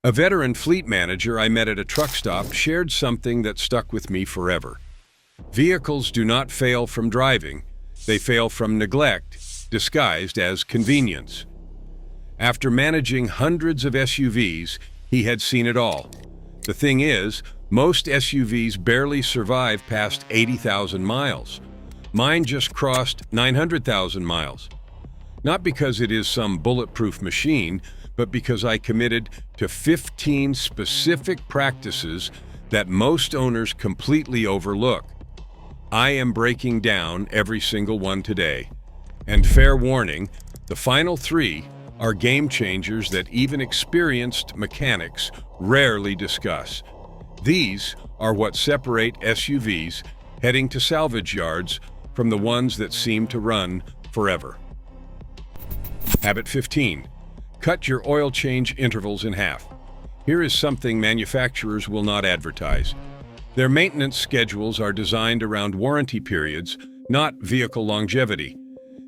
A veteran fleet manager I met at a truck stop shared something that stuck with me forever. Vehicles do not fail from driving, they fail from neglect, disguised as convenience. After managing hundreds of SUVs, he had seen it all. The thing is, most SUVs barely survive past 80,000 miles. Mine just crossed 900,000 miles. Not because it is some bulletproof machine, but because I committed to 15 specific practices that most owners completely overlook. I am breaking down every single one today. And fair warning, the final 3 are game changers that even experienced mechanics rarely discuss. These are what separate SUVs heading to salvage yards from the ones that seem to run forever. Habit 15. Cut your oil change intervals in half. Here is something manufacturers will not advertise. Their maintenance schedules are designed around warranty periods, not vehicle longevity.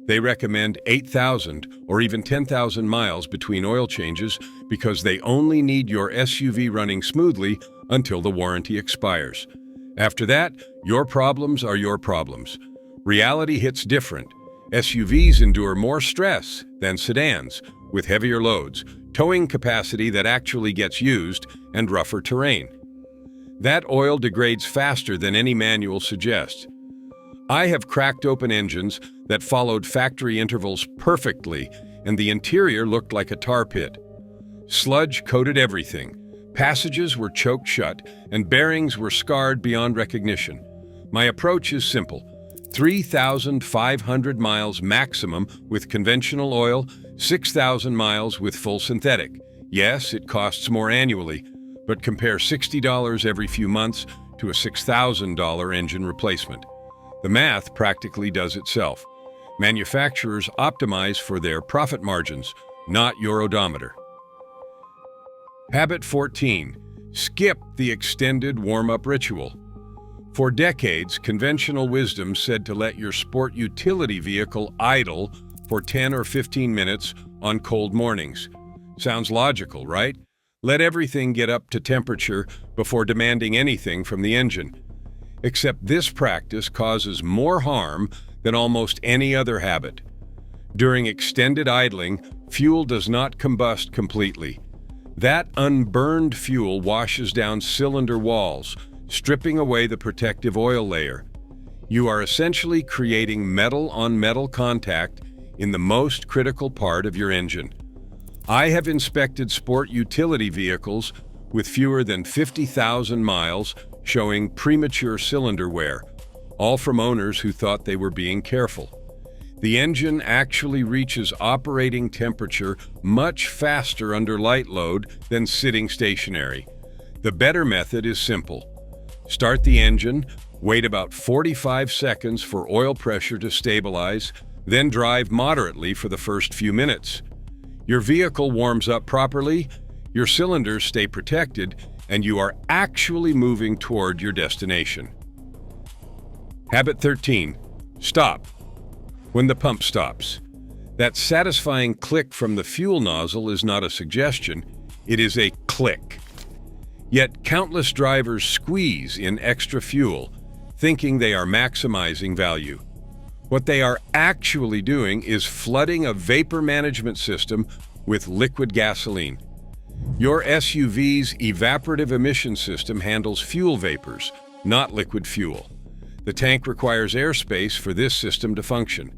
They recommend 8,000 or even 10,000 miles between oil changes because they only need your SUV running smoothly until the warranty expires. After that, your problems are your problems. Reality hits different. SUVs endure more stress than sedans, with heavier loads, towing capacity that actually gets used, and rougher terrain. That oil degrades faster than any manual suggests. I have cracked open engines that followed factory intervals perfectly, and the interior looked like a tar pit. Sludge coated everything. Passages were choked shut, and bearings were scarred beyond recognition. My approach is simple. 3,500 miles maximum with conventional oil, 6,000 miles with full synthetic. Yes, it costs more annually, but compare $60 every few months to a $6,000 engine replacement. The math practically does itself. Manufacturers optimize for their profit margins, not your odometer. Habit 14. Skip the extended warm-up ritual. For decades, conventional wisdom said to let your sport utility vehicle idle for 10 or 15 minutes on cold mornings. Sounds logical, right? Let everything get up to temperature before demanding anything from the engine. Except this practice causes more harm than almost any other habit. During extended idling, fuel does not combust completely. That unburned fuel washes down cylinder walls, stripping away the protective oil layer. You are essentially creating metal-on-metal contact in the most critical part of your engine. I have inspected sport utility vehicles with fewer than 50,000 miles showing premature cylinder wear, all from owners who thought they were being careful. The engine actually reaches operating temperature much faster under light load than sitting stationary. The better method is simple. Start the engine, wait about 45 seconds for oil pressure to stabilize, then drive moderately for the first few minutes. Your vehicle warms up properly, your cylinders stay protected, and you are actually moving toward your destination. Habit 13. Stop when the pump stops. That satisfying click from the fuel nozzle is not a suggestion, it is a click. Yet countless drivers squeeze in extra fuel, thinking they are maximizing value. What they are actually doing is flooding a vapor management system with liquid gasoline. Your SUV's evaporative emission system handles fuel vapors, not liquid fuel. The tank requires airspace for this system to function.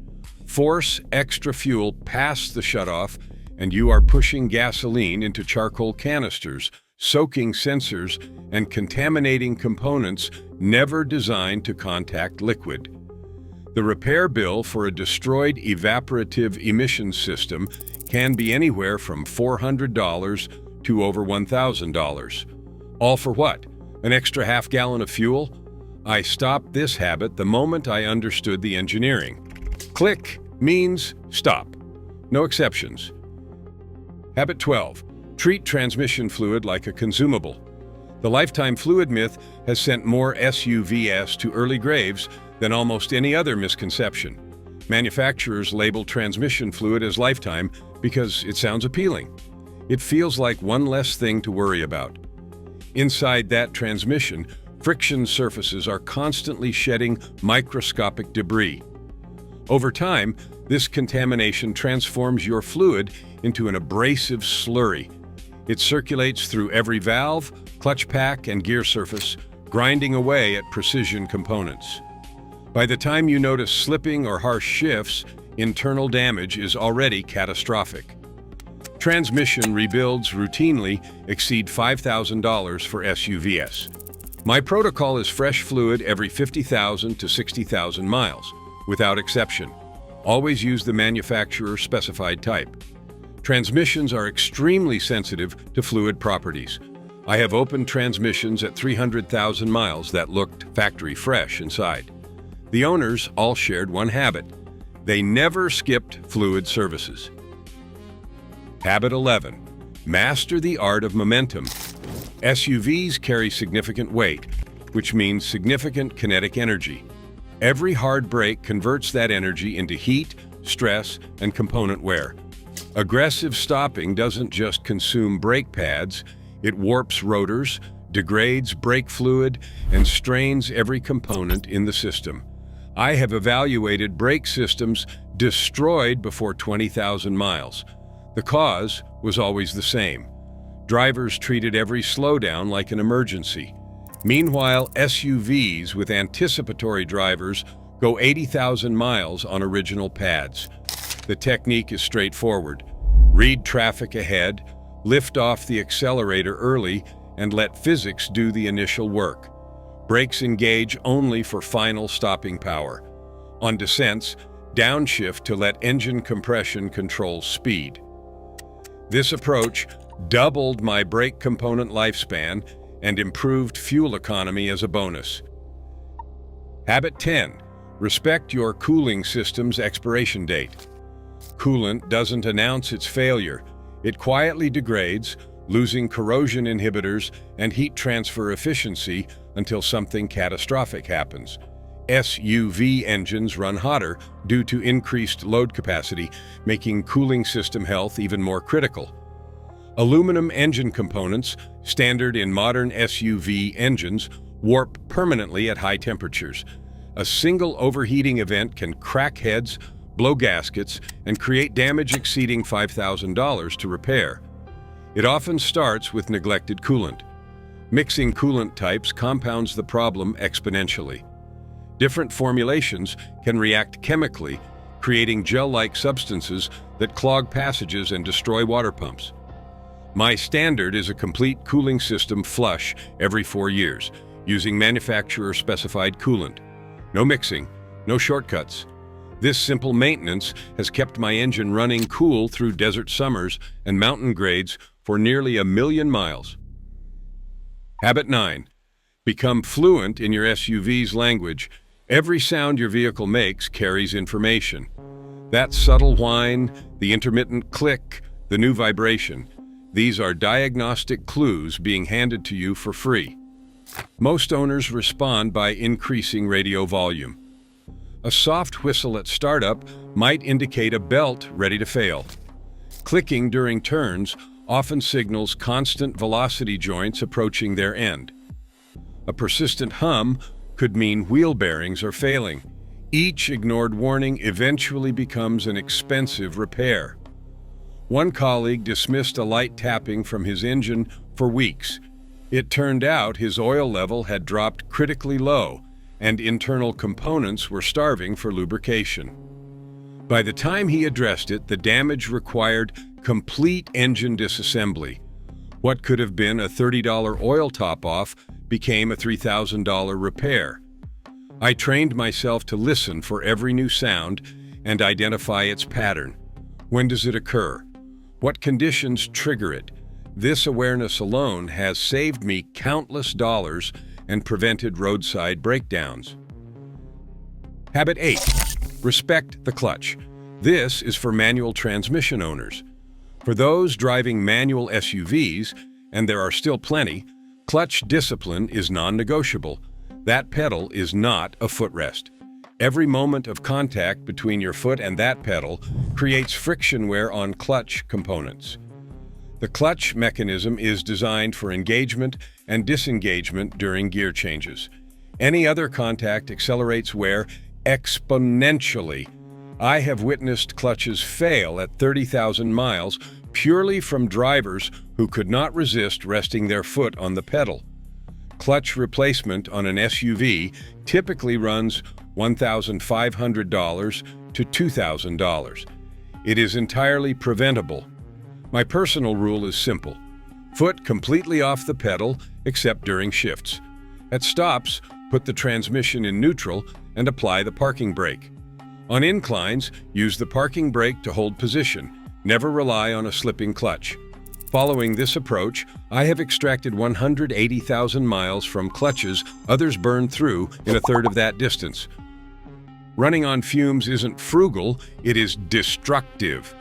Force extra fuel past the shutoff, and you are pushing gasoline into charcoal canisters, soaking sensors, and contaminating components never designed to contact liquid. The repair bill for a destroyed evaporative emission system can be anywhere from $400 to over $1,000. All for what? An extra half gallon of fuel? I stopped this habit the moment I understood the engineering. Click means stop. No exceptions. Habit 12. Treat transmission fluid like a consumable. The lifetime fluid myth has sent more SUVs to early graves than almost any other misconception. Manufacturers label transmission fluid as lifetime because it sounds appealing. It feels like one less thing to worry about. Inside that transmission, friction surfaces are constantly shedding microscopic debris. Over time, this contamination transforms your fluid into an abrasive slurry. It circulates through every valve, clutch pack, and gear surface, grinding away at precision components. By the time you notice slipping or harsh shifts, internal damage is already catastrophic. Transmission rebuilds routinely exceed $5,000 for SUVs. My protocol is fresh fluid every 50,000 to 60,000 miles, without exception. Always use the manufacturer-specified type. Transmissions are extremely sensitive to fluid properties. I have opened transmissions at 300,000 miles that looked factory fresh inside. The owners all shared one habit. They never skipped fluid services. Habit 11. Master the art of momentum. SUVs carry significant weight, which means significant kinetic energy. Every hard brake converts that energy into heat, stress, and component wear. Aggressive stopping doesn't just consume brake pads, it warps rotors, degrades brake fluid, and strains every component in the system. I have evaluated brake systems destroyed before 20,000 miles. The cause was always the same. Drivers treated every slowdown like an emergency. Meanwhile, SUVs with anticipatory drivers go 80,000 miles on original pads. The technique is straightforward. Read traffic ahead, lift off the accelerator early, and let physics do the initial work. Brakes engage only for final stopping power. On descents, downshift to let engine compression control speed. This approach doubled my brake component lifespan and improved fuel economy as a bonus. Habit 10. Respect your cooling system's expiration date. Coolant doesn't announce its failure. It quietly degrades, losing corrosion inhibitors and heat transfer efficiency until something catastrophic happens. SUV engines run hotter due to increased load capacity, making cooling system health even more critical. Aluminum engine components, standard in modern SUV engines, warp permanently at high temperatures. A single overheating event can crack heads, blow gaskets, and create damage exceeding $5,000 to repair. It often starts with neglected coolant. Mixing coolant types compounds the problem exponentially. Different formulations can react chemically, creating gel-like substances that clog passages and destroy water pumps. My standard is a complete cooling system flush every 4 years, using manufacturer-specified coolant. No mixing, no shortcuts. This simple maintenance has kept my engine running cool through desert summers and mountain grades for nearly 1,000,000 miles. Habit 9. Become fluent in your SUV's language. Every sound your vehicle makes carries information. That subtle whine, the intermittent click, the new vibration, these are diagnostic clues being handed to you for free. Most owners respond by increasing radio volume. A soft whistle at startup might indicate a belt ready to fail. Clicking during turns often signals constant velocity joints approaching their end. A persistent hum could mean wheel bearings are failing. Each ignored warning eventually becomes an expensive repair. One colleague dismissed a light tapping from his engine for weeks. It turned out his oil level had dropped critically low, and internal components were starving for lubrication. By the time he addressed it, the damage required complete engine disassembly. What could have been a $30 oil top-off became a $3,000 repair. I trained myself to listen for every new sound and identify its pattern. When does it occur? What conditions trigger it? This awareness alone has saved me countless dollars and prevented roadside breakdowns. Habit 8. Respect the clutch. This is for manual transmission owners. For those driving manual SUVs, and there are still plenty, clutch discipline is non-negotiable. That pedal is not a footrest. Every moment of contact between your foot and that pedal creates friction wear on clutch components. The clutch mechanism is designed for engagement and disengagement during gear changes. Any other contact accelerates wear exponentially. I have witnessed clutches fail at 30,000 miles purely from drivers who could not resist resting their foot on the pedal. Clutch replacement on an SUV typically runs $1,500 to $2,000. It is entirely preventable. My personal rule is simple. Foot completely off the pedal except during shifts. At stops, put the transmission in neutral and apply the parking brake. On inclines, use the parking brake to hold position. Never rely on a slipping clutch. Following this approach, I have extracted 180,000 miles from clutches others burned through in a third of that distance. Running on fumes isn't frugal, it is destructive.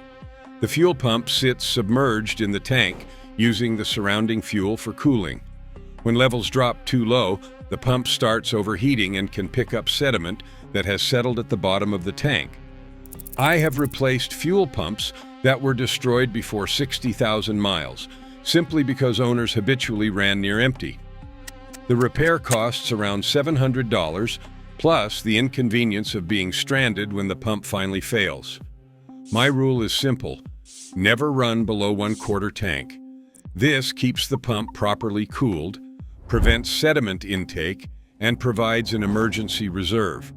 The fuel pump sits submerged in the tank, using the surrounding fuel for cooling. When levels drop too low, the pump starts overheating and can pick up sediment that has settled at the bottom of the tank. I have replaced fuel pumps that were destroyed before 60,000 miles, simply because owners habitually ran near empty. The repair costs around $700, plus the inconvenience of being stranded when the pump finally fails. My rule is simple: never run below 1/4 tank. This keeps the pump properly cooled, prevents sediment intake, and provides an emergency reserve.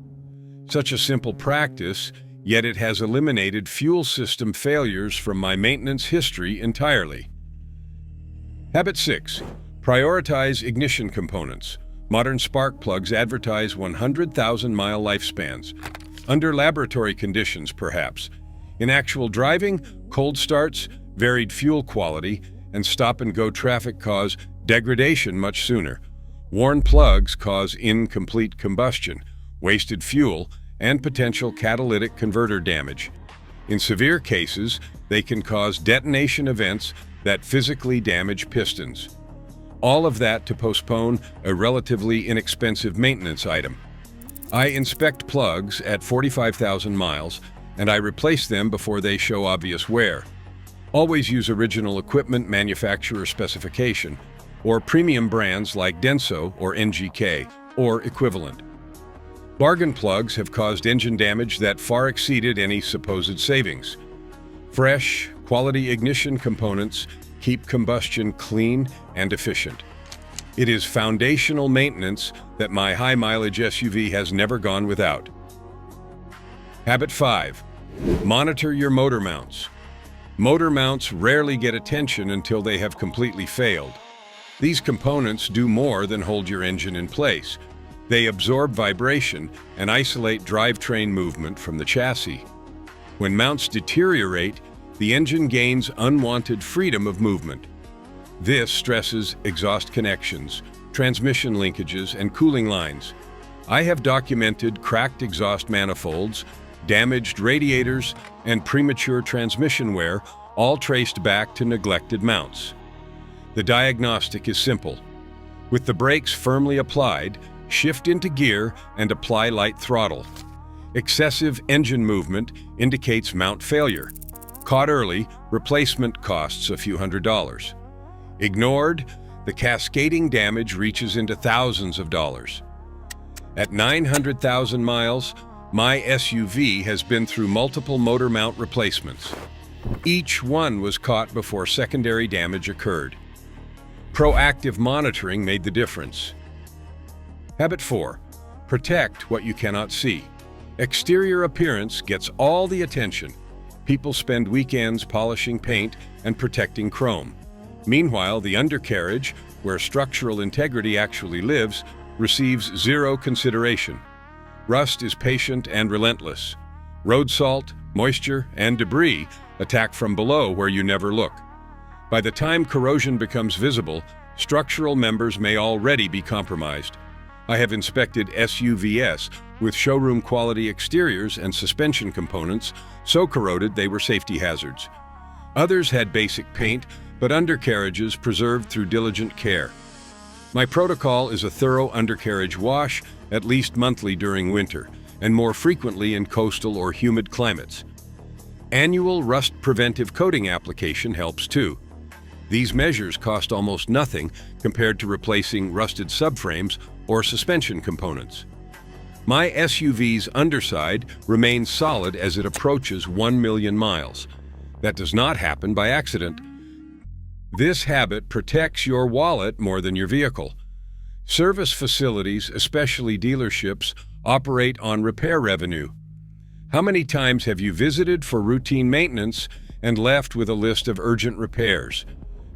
Such a simple practice, yet it has eliminated fuel system failures from my maintenance history entirely. Habit 6. Prioritize ignition components. Modern spark plugs advertise 100,000-mile lifespans. Under laboratory conditions, perhaps. In actual driving, cold starts, varied fuel quality, and stop-and-go traffic cause degradation much sooner. Worn plugs cause incomplete combustion, wasted fuel, and potential catalytic converter damage. In severe cases, they can cause detonation events that physically damage pistons. All of that to postpone a relatively inexpensive maintenance item. I inspect plugs at 45,000 miles, and I replace them before they show obvious wear. Always use original equipment manufacturer specification, or premium brands like Denso or NGK, or equivalent. Bargain plugs have caused engine damage that far exceeded any supposed savings. Fresh, quality ignition components keep combustion clean and efficient. It is foundational maintenance that my high-mileage SUV has never gone without. Habit 5. Monitor your motor mounts. Motor mounts rarely get attention until they have completely failed. These components do more than hold your engine in place. They absorb vibration and isolate drivetrain movement from the chassis. When mounts deteriorate, the engine gains unwanted freedom of movement. This stresses exhaust connections, transmission linkages, and cooling lines. I have documented cracked exhaust manifolds, damaged radiators, and premature transmission wear, all traced back to neglected mounts. The diagnostic is simple. With the brakes firmly applied, shift into gear and apply light throttle. Excessive engine movement indicates mount failure. Caught early, replacement costs a few $100s. Ignored, the cascading damage reaches into thousands of dollars. At 900,000 miles, my SUV has been through multiple motor mount replacements. Each one was caught before secondary damage occurred. Proactive monitoring made the difference. Habit 4. Protect what you cannot see. Exterior appearance gets all the attention. People spend weekends polishing paint and protecting chrome. Meanwhile, the undercarriage, where structural integrity actually lives, receives zero consideration. Rust is patient and relentless. Road salt, moisture, and debris attack from below where you never look. By the time corrosion becomes visible, structural members may already be compromised. I have inspected SUVs with showroom-quality exteriors and suspension components so corroded they were safety hazards. Others had basic paint, but undercarriages preserved through diligent care. My protocol is a thorough undercarriage wash, at least monthly during winter, and more frequently in coastal or humid climates. Annual rust preventive coating application helps too. These measures cost almost nothing compared to replacing rusted subframes or suspension components. My SUV's underside remains solid as it approaches 1 million miles. That does not happen by accident. This habit protects your wallet more than your vehicle. Service facilities, especially dealerships, operate on repair revenue. How many times have you visited for routine maintenance and left with a list of urgent repairs,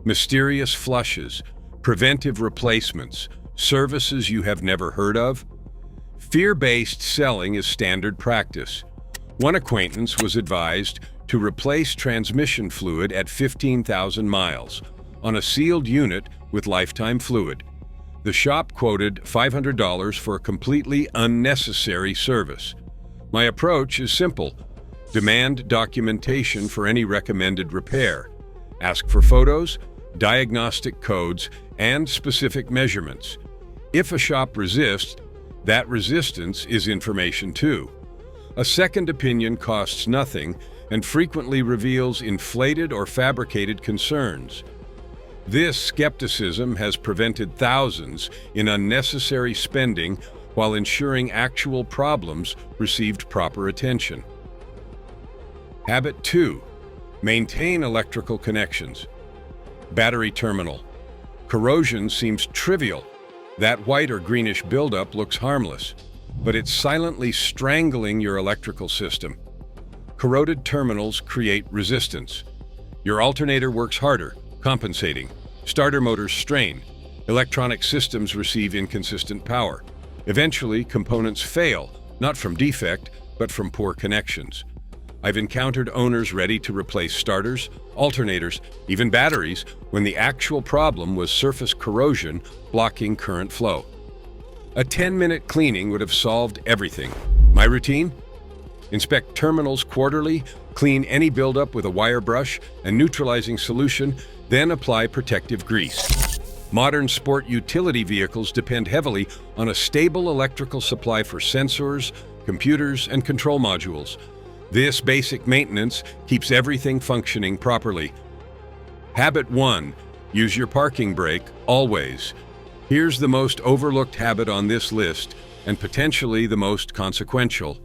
mysterious flushes, preventive replacements, services you have never heard of? Fear-based selling is standard practice. One acquaintance was advised to replace transmission fluid at 15,000 miles on a sealed unit with lifetime fluid. The shop quoted $500 for a completely unnecessary service. My approach is simple. Demand documentation for any recommended repair. Ask for photos, diagnostic codes, and specific measurements. If a shop resists, that resistance is information too. A second opinion costs nothing and frequently reveals inflated or fabricated concerns. This skepticism has prevented thousands in unnecessary spending while ensuring actual problems received proper attention. Habit 2. Maintain electrical connections. Battery terminal. Corrosion seems trivial. That white or greenish buildup looks harmless, but it's silently strangling your electrical system. Corroded terminals create resistance. Your alternator works harder, compensating. Starter motors strain. Electronic systems receive inconsistent power. Eventually, components fail, not from defect, but from poor connections. I've encountered owners ready to replace starters, alternators, even batteries, when the actual problem was surface corrosion blocking current flow. A 10-minute cleaning would have solved everything. My routine? Inspect terminals quarterly, clean any buildup with a wire brush and neutralizing solution, then apply protective grease. Modern sport utility vehicles depend heavily on a stable electrical supply for sensors, computers, and control modules. This basic maintenance keeps everything functioning properly. Habit 1. Use your parking brake, always. Here's the most overlooked habit on this list, and potentially the most consequential.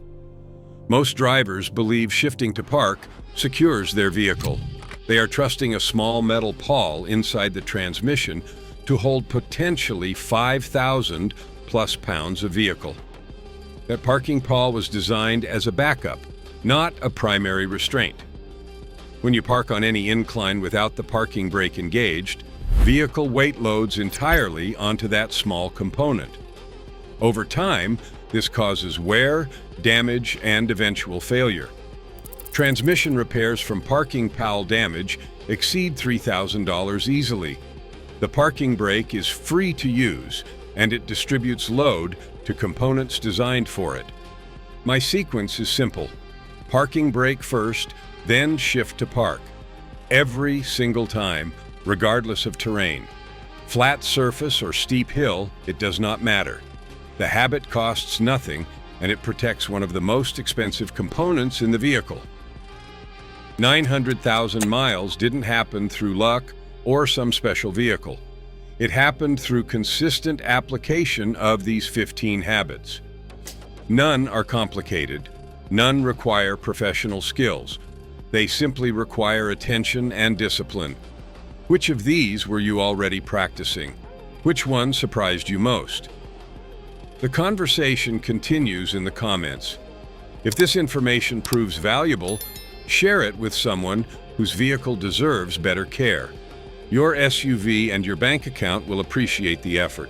Most drivers believe shifting to park secures their vehicle. They are trusting a small metal pawl inside the transmission to hold potentially 5,000 plus pounds of vehicle. That parking pawl was designed as a backup, not a primary restraint. When you park on any incline without the parking brake engaged, vehicle weight loads entirely onto that small component. Over time, this causes wear, damage, and eventual failure. Transmission repairs from parking pal damage exceed $3,000 easily. The parking brake is free to use, and it distributes load to components designed for it. My sequence is simple. Parking brake first, then shift to park. Every single time, regardless of terrain. Flat surface or steep hill, it does not matter. The habit costs nothing, and it protects one of the most expensive components in the vehicle. 900,000 miles didn't happen through luck or some special vehicle. It happened through consistent application of these 15 habits. None are complicated. None require professional skills. They simply require attention and discipline. Which of these were you already practicing? Which one surprised you most? The conversation continues in the comments. If this information proves valuable, share it with someone whose vehicle deserves better care. Your SUV and your bank account will appreciate the effort.